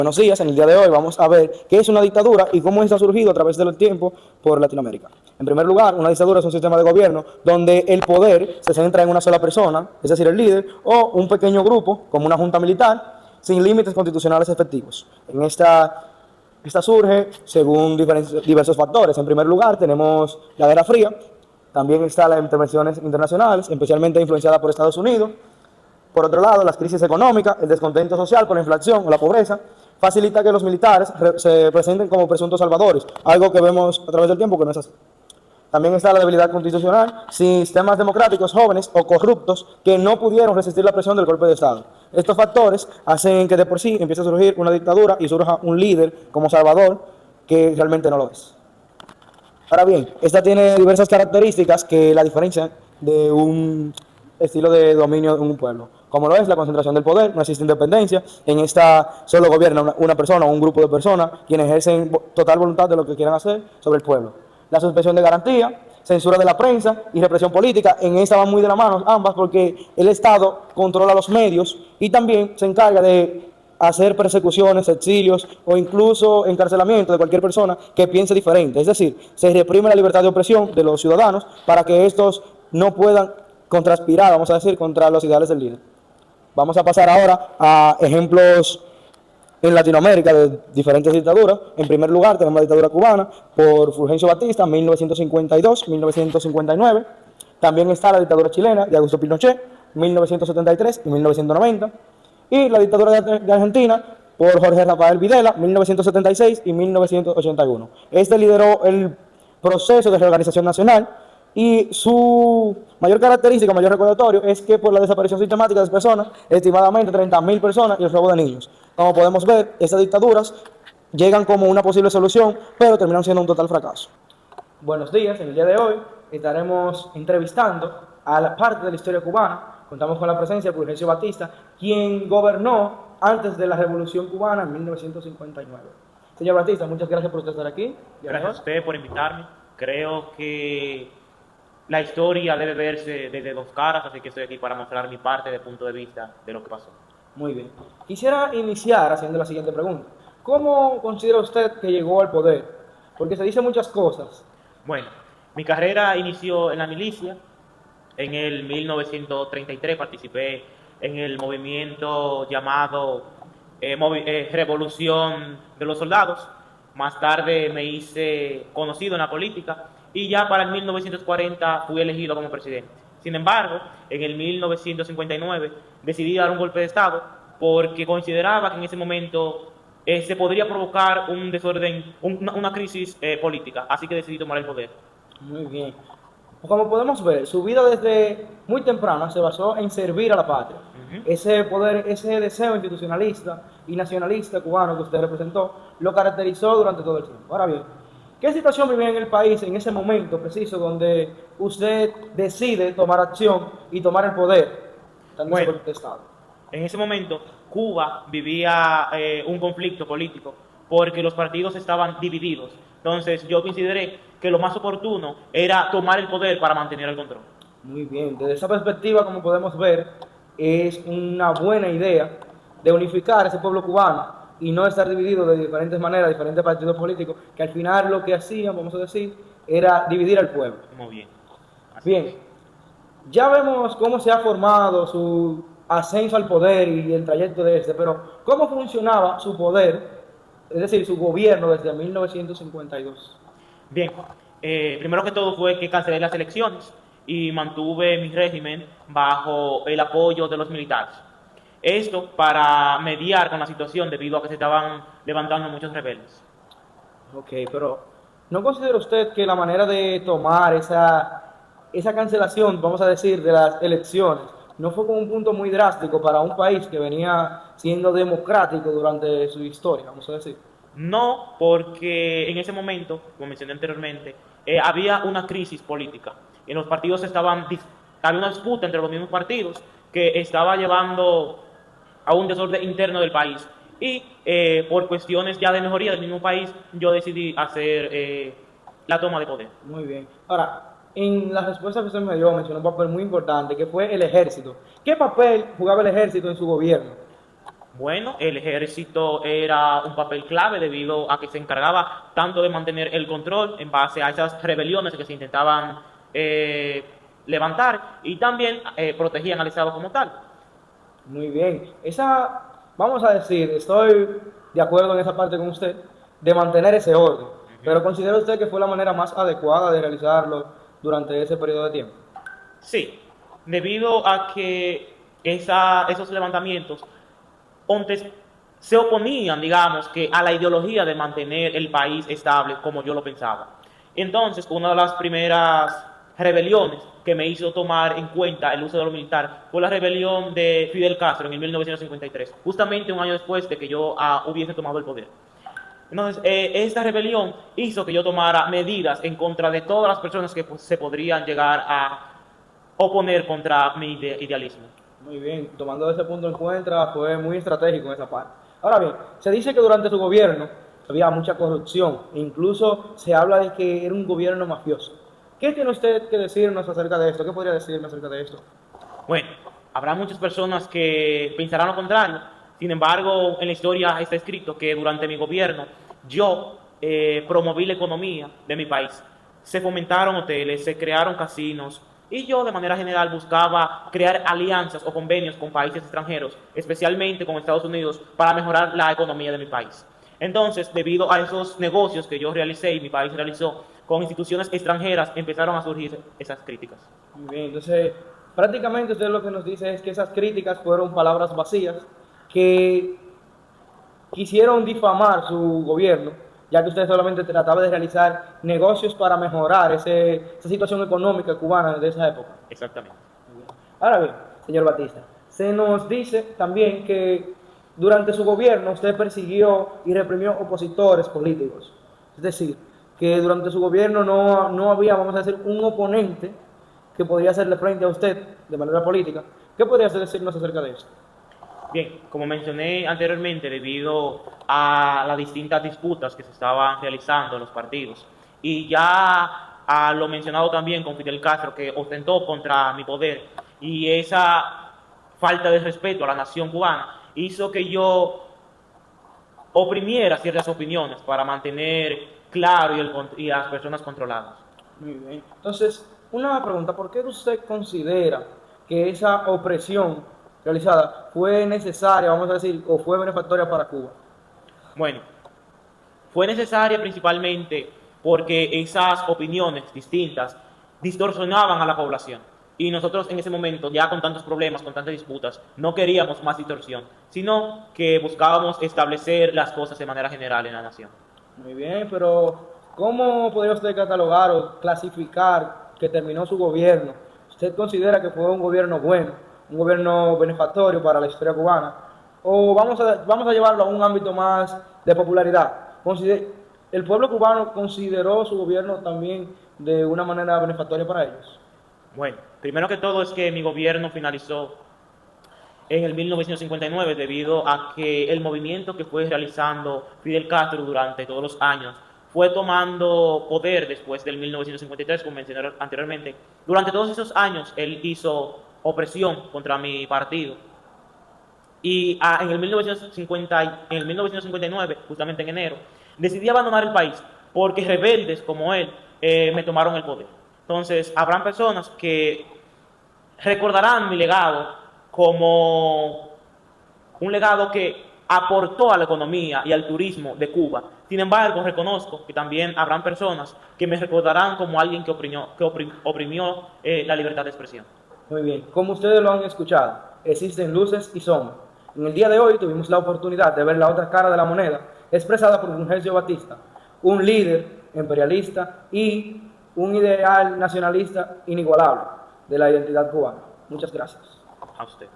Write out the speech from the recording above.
Buenos días, en el día de hoy vamos a ver qué es una dictadura y cómo esta ha surgido a través del tiempo por Latinoamérica. En primer lugar, una dictadura es un sistema de gobierno donde el poder se centra en una sola persona, es decir, el líder, o un pequeño grupo, como una junta militar, sin límites constitucionales efectivos. Esta surge según diversos factores. En primer lugar, tenemos la Guerra Fría, también están las intervenciones internacionales, especialmente influenciadas por Estados Unidos. Por otro lado, las crisis económicas, el descontento social por la inflación o la pobreza, facilita que los militares se presenten como presuntos salvadores, algo que vemos a través del tiempo que no es así. También está la debilidad constitucional, sistemas democráticos jóvenes o corruptos que no pudieron resistir la presión del golpe de Estado. Estos factores hacen que de por sí empiece a surgir una dictadura y surja un líder como Salvador que realmente no lo es. Ahora bien, esta tiene diversas características que la diferencian de un estilo de dominio de un pueblo, como lo es la concentración del poder, no existe independencia, en esta solo gobierna una persona o un grupo de personas quienes ejercen total voluntad de lo que quieran hacer sobre el pueblo. La suspensión de garantía, censura de la prensa y represión política, en esta van muy de la mano ambas porque el Estado controla los medios y también se encarga de hacer persecuciones, exilios o incluso encarcelamiento de cualquier persona que piense diferente. Es decir, se reprime la libertad de opresión de los ciudadanos para que estos no puedan contraspirar, vamos a decir, contra los ideales del líder. Vamos a pasar ahora a ejemplos en Latinoamérica de diferentes dictaduras. En primer lugar, tenemos la dictadura cubana por Fulgencio Batista, 1952-1959. También está la dictadura chilena de Augusto Pinochet, 1973 y 1990. Y la dictadura de Argentina por Jorge Rafael Videla, 1976 y 1981. Este lideró el proceso de reorganización nacional y su mayor característica, mayor recordatorio, es que por la desaparición sistemática de personas, estimadamente 30.000 personas y el robo de niños. Como podemos ver, estas dictaduras llegan como una posible solución, pero terminan siendo un total fracaso. Buenos días, en el día de hoy estaremos entrevistando a la parte de la historia cubana. Contamos con la presencia de Fulgencio Batista, quien gobernó antes de la Revolución Cubana en 1959. Señor Batista, muchas gracias por estar aquí. Gracias a usted por invitarme. Creo que la historia debe verse desde dos caras, así que estoy aquí para mostrar mi parte de punto de vista de lo que pasó. Muy bien. Quisiera iniciar haciendo la siguiente pregunta. ¿Cómo considera usted que llegó al poder? Porque se dicen muchas cosas. Bueno, mi carrera inició en la milicia. En el 1933 participé en el movimiento llamado Revolución de los Soldados. Más tarde me hice conocido en la política y ya para el 1940 fui elegido como presidente. Sin embargo, en el 1959 decidí dar un golpe de Estado porque consideraba que en ese momento se podría provocar un desorden, una crisis política, así que decidí tomar el poder. Muy bien. Como podemos ver, su vida desde muy temprana se basó en servir a la patria. Ese poder, ese deseo institucionalista y nacionalista cubano que usted representó, lo caracterizó durante todo el tiempo. Ahora bien, ¿qué situación vivía en el país en ese momento preciso donde usted decide tomar acción y tomar el poder? Bueno, en ese momento Cuba vivía un conflicto político porque los partidos estaban divididos. Entonces yo consideré que lo más oportuno era tomar el poder para mantener el control. Muy bien, desde esa perspectiva, como podemos ver, es una buena idea de unificar ese pueblo cubano y no estar dividido de diferentes maneras, diferentes partidos políticos, que al final lo que hacían, vamos a decir, era dividir al pueblo. Muy bien. Bien, ya vemos cómo se ha formado su ascenso al poder y el trayecto de este, pero ¿cómo funcionaba su poder, es decir, su gobierno desde 1952? Bien, primero que todo fue que cancelé las elecciones y mantuve mi régimen bajo el apoyo de los militares. Esto para mediar con la situación debido a que se estaban levantando muchos rebeldes. Ok, pero ¿no considera usted que la manera de tomar esa cancelación, vamos a decir, de las elecciones, no fue como un punto muy drástico para un país que venía siendo democrático durante su historia, vamos a decir? No, porque en ese momento, como mencioné anteriormente, había una crisis política. En los partidos había una disputa entre los mismos partidos que estaba llevando a un desorden interno del país. Y por cuestiones ya de mejoría del mismo país, yo decidí hacer la toma de poder. Muy bien. Ahora, en la respuesta que usted me dio, mencionó un papel muy importante, que fue el ejército. ¿Qué papel jugaba el ejército en su gobierno? Bueno, el ejército era un papel clave debido a que se encargaba tanto de mantener el control en base a esas rebeliones que se intentaban eh, levantar y también protegían al Estado como tal. Muy bien. Vamos a decir, estoy de acuerdo en esa parte con usted, de mantener ese orden. Pero ¿considera usted que fue la manera más adecuada de realizarlo durante ese periodo de tiempo? Sí, debido a que esos levantamientos antes se oponían, digamos, que a la ideología de mantener el país estable como yo lo pensaba. Entonces, una de las primeras rebeliones que me hizo tomar en cuenta el uso de lo militar fue la rebelión de Fidel Castro en el 1953, justamente un año después de que yo hubiese tomado el poder. Entonces, esta rebelión hizo que yo tomara medidas en contra de todas las personas que pues, se podrían llegar a oponer contra mi idealismo. Muy bien, tomando ese punto en cuenta, fue muy estratégico en esa parte. Ahora bien, se dice que durante su gobierno había mucha corrupción, e incluso se habla de que era un gobierno mafioso. ¿Qué tiene usted que decirnos acerca de esto? ¿Qué podría decirme acerca de esto? Bueno, habrá muchas personas que pensarán lo contrario. Sin embargo, en la historia está escrito que durante mi gobierno yo promoví la economía de mi país. Se fomentaron hoteles, se crearon casinos y yo de manera general buscaba crear alianzas o convenios con países extranjeros, especialmente con Estados Unidos, para mejorar la economía de mi país. Entonces, debido a esos negocios que yo realicé y mi país realizó con instituciones extranjeras, empezaron a surgir esas críticas. Muy bien, entonces prácticamente usted lo que nos dice es que esas críticas fueron palabras vacías que quisieron difamar su gobierno, ya que usted solamente trataba de realizar negocios para mejorar esa situación económica cubana de esa época. Exactamente. Ahora bien, señor Batista, se nos dice también que durante su gobierno usted persiguió y reprimió opositores políticos. Es decir, que durante su gobierno no había, vamos a decir, un oponente que podría hacerle frente a usted de manera política. ¿Qué podría decirnos acerca de eso? Bien, como mencioné anteriormente, debido a las distintas disputas que se estaban realizando en los partidos y ya a lo mencionado también con Fidel Castro, que ostentó contra mi poder, y esa falta de respeto a la nación cubana hizo que yo oprimiera ciertas opiniones para mantener claro y a las personas controladas. Muy bien. Entonces, una pregunta, ¿por qué usted considera que esa opresión realizada fue necesaria, vamos a decir, o fue benefactoria para Cuba? Bueno, fue necesaria principalmente porque esas opiniones distintas distorsionaban a la población. Y nosotros en ese momento, ya con tantos problemas, con tantas disputas, no queríamos más distorsión, sino que buscábamos establecer las cosas de manera general en la nación. Muy bien, pero ¿cómo podría usted catalogar o clasificar que terminó su gobierno? ¿Usted considera que fue un gobierno bueno, un gobierno benefactorio para la historia cubana? ¿O vamos a llevarlo a un ámbito más de popularidad? ¿El pueblo cubano consideró su gobierno también de una manera benefactoria para ellos? Bueno, primero que todo es que mi gobierno finalizó en el 1959 debido a que el movimiento que fue realizando Fidel Castro durante todos los años fue tomando poder después del 1953, como mencioné anteriormente. Durante todos esos años él hizo opresión contra mi partido. Y en el 1959, justamente en enero, decidí abandonar el país porque rebeldes como él me tomaron el poder. Entonces, habrán personas que recordarán mi legado como un legado que aportó a la economía y al turismo de Cuba. Sin embargo, reconozco que también habrán personas que me recordarán como alguien que oprimió la libertad de expresión. Muy bien, como ustedes lo han escuchado, existen luces y sombras. En el día de hoy tuvimos la oportunidad de ver la otra cara de la moneda, expresada por Fulgencio Batista, un líder imperialista y un ideal nacionalista inigualable de la identidad cubana. Muchas gracias. A usted.